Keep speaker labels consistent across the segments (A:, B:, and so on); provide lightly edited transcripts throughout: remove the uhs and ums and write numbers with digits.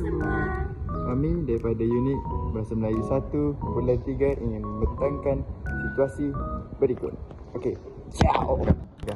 A: semua.
B: Kami daripada unit Bahasa Melayu 1/3 ingin membentangkan situasi berikut. Okey, ciao. Ya.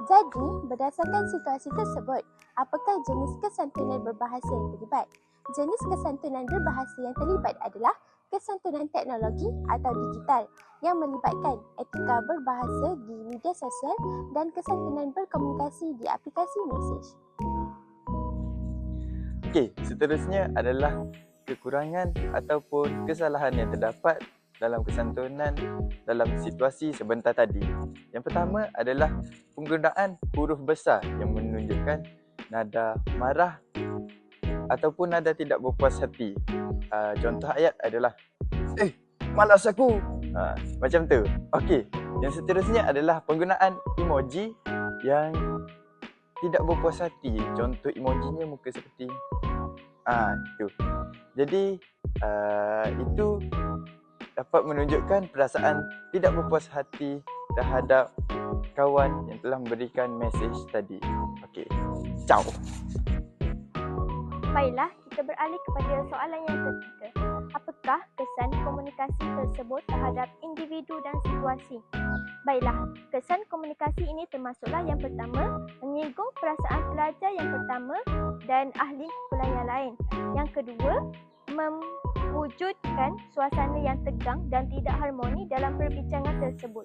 A: Jadi, berdasarkan situasi tersebut, apakah jenis kesantunan berbahasa yang terlibat? Jenis kesantunan berbahasa yang terlibat adalah kesantunan teknologi atau digital yang melibatkan etika berbahasa di media sosial dan kesantunan berkomunikasi di aplikasi mesej.
B: Okey, seterusnya adalah kekurangan ataupun kesalahan yang terdapat dalam kesantunan dalam situasi sebentar tadi. Yang pertama adalah penggunaan huruf besar yang menunjukkan nada marah ataupun nada tidak berpuas hati. Contoh ayat adalah malas aku. Macam tu. Okey, yang seterusnya adalah penggunaan emoji yang tidak berpuas hati. Contoh emojinya muka seperti itu. Jadi itu dapat menunjukkan perasaan tidak berpuas hati terhadap kawan yang telah memberikan mesej tadi. Okey, ciao.
C: Baiklah, kita beralih kepada soalan yang ketiga. Apakah kesan komunikasi tersebut terhadap individu dan situasi? Baiklah, kesan komunikasi ini termasuklah yang pertama, menyinggung perasaan pelajar yang pertama dan ahli kumpulan yang lain. Yang kedua, mewujudkan suasana yang tegang dan tidak harmoni dalam perbincangan tersebut.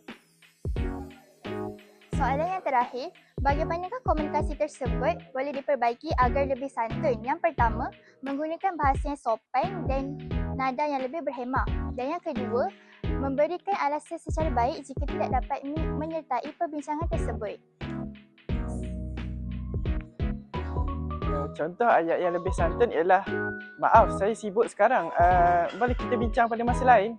D: Soalan yang terakhir, bagaimanakah komunikasi tersebut boleh diperbaiki agar lebih santun? Yang pertama, menggunakan bahasa yang sopan dan nada yang lebih berhemah. Dan yang kedua, memberikan alasan secara baik jika tidak dapat menyertai perbincangan tersebut.
E: Contoh ayat yang lebih santun ialah, maaf saya sibuk sekarang, boleh kita bincang pada masa lain?